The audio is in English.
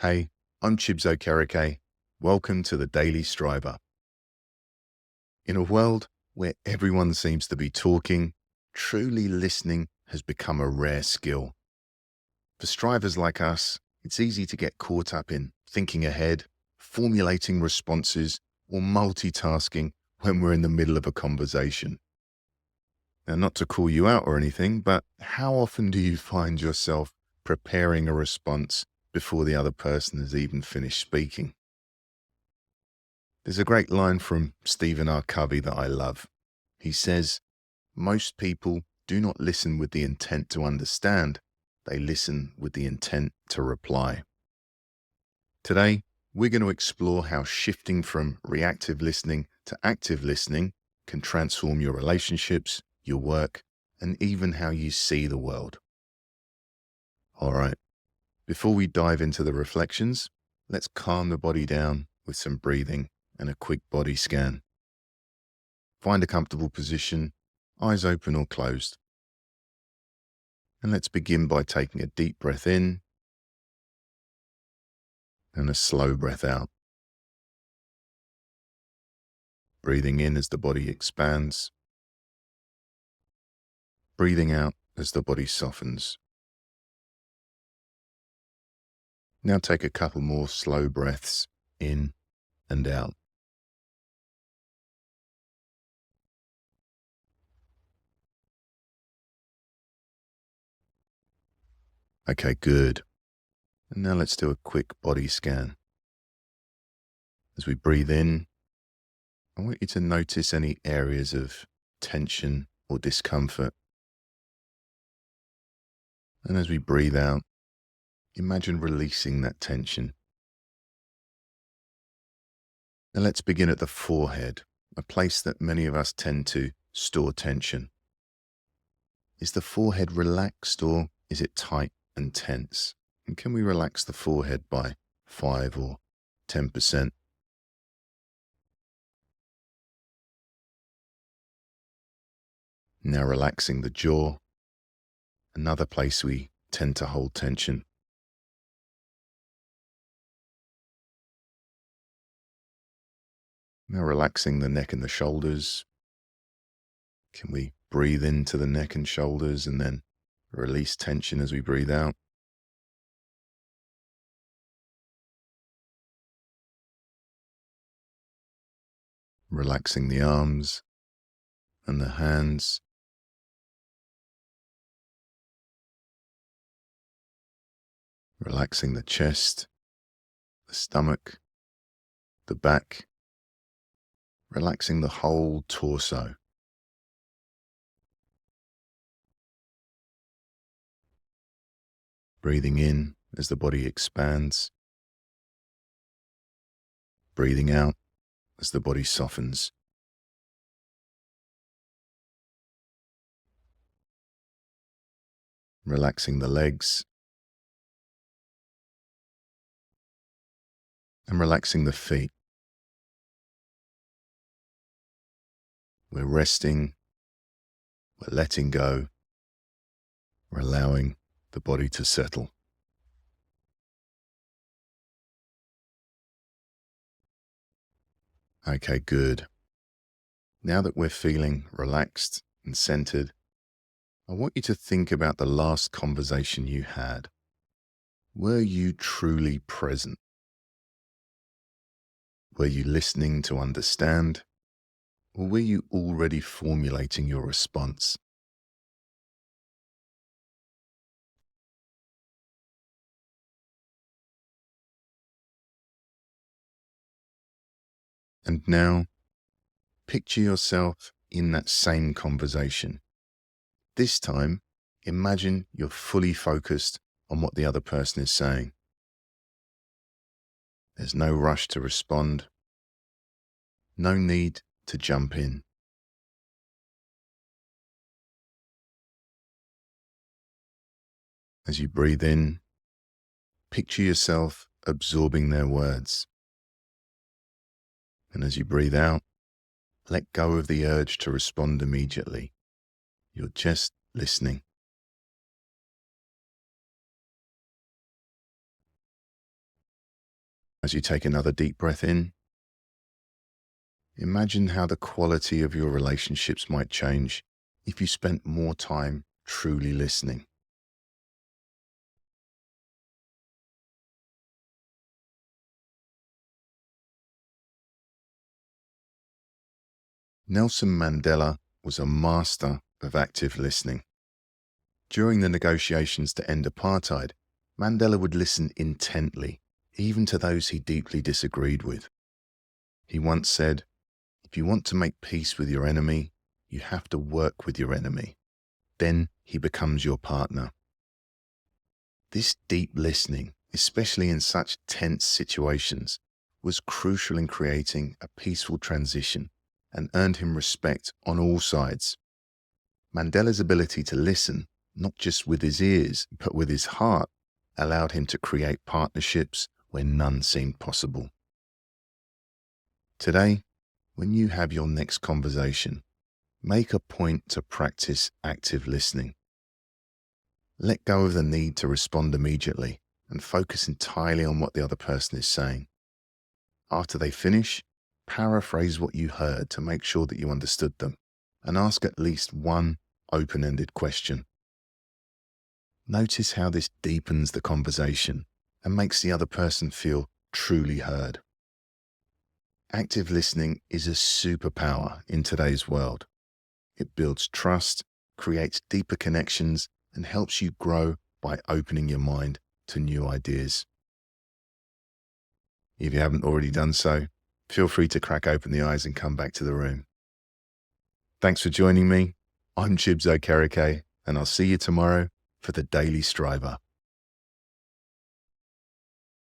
Hey, I'm Chibs Okereke. Welcome to the Daily Striver. In a world where everyone seems to be talking, truly listening has become a rare skill. For strivers like us, it's easy to get caught up in thinking ahead, formulating responses, or multitasking when we're in the middle of a conversation. Now, not to call you out or anything, but how often do you find yourself preparing a response before the other person has even finished speaking? There's a great line from Stephen R. Covey that I love. He says, "Most people do not listen with the intent to understand, they listen with the intent to reply." Today, we're going to explore how shifting from reactive listening to active listening can transform your relationships, your work, and even how you see the world. All right, before we dive into the reflections, let's calm the body down with some breathing and a quick body scan. Find a comfortable position, eyes open or closed. And let's begin by taking a deep breath in and a slow breath out. Breathing in as the body expands. Breathing out as the body softens. Now take a couple more slow breaths in and out. Okay, good. And now let's do a quick body scan. As we breathe in, I want you to notice any areas of tension or discomfort. And as we breathe out, imagine releasing that tension. Now let's begin at the forehead, a place that many of us tend to store tension. Is the forehead relaxed or is it tight and tense? And can we relax the forehead by 5 or 10%? Now relaxing the jaw, another place we tend to hold tension. Now relaxing the neck and the shoulders. Can we breathe into the neck and shoulders and then release tension as we breathe out? Relaxing the arms and the hands. Relaxing the chest, the stomach, the back. Relaxing the whole torso. Breathing in as the body expands. Breathing out as the body softens. Relaxing the legs and relaxing the feet. We're resting, we're letting go, we're allowing the body to settle. Okay, good. Now that we're feeling relaxed and centered, I want you to think about the last conversation you had. Were you truly present? Were you listening to understand? Or were you already formulating your response? And now, picture yourself in that same conversation. This time, imagine you're fully focused on what the other person is saying. There's no rush to respond, no need to jump in. As you breathe in, picture yourself absorbing their words. And as you breathe out, let go of the urge to respond immediately. You're just listening. As you take another deep breath in, imagine how the quality of your relationships might change if you spent more time truly listening. Nelson Mandela was a master of active listening. During the negotiations to end apartheid, Mandela would listen intently, even to those he deeply disagreed with. He once said, "If you want to make peace with your enemy, you have to work with your enemy. Then he becomes your partner." This deep listening, especially in such tense situations, was crucial in creating a peaceful transition and earned him respect on all sides. Mandela's ability to listen, not just with his ears, but with his heart, allowed him to create partnerships where none seemed possible. Today, when you have your next conversation, make a point to practice active listening. Let go of the need to respond immediately and focus entirely on what the other person is saying. After they finish, paraphrase what you heard to make sure that you understood them, and ask at least one open-ended question. Notice how this deepens the conversation and makes the other person feel truly heard. Active listening is a superpower in today's world. It builds trust, creates deeper connections, and helps you grow by opening your mind to new ideas. If you haven't already done so, feel free to crack open the eyes and come back to the room. Thanks for joining me. I'm Chibs Okereke, and I'll see you tomorrow for the Daily Striver.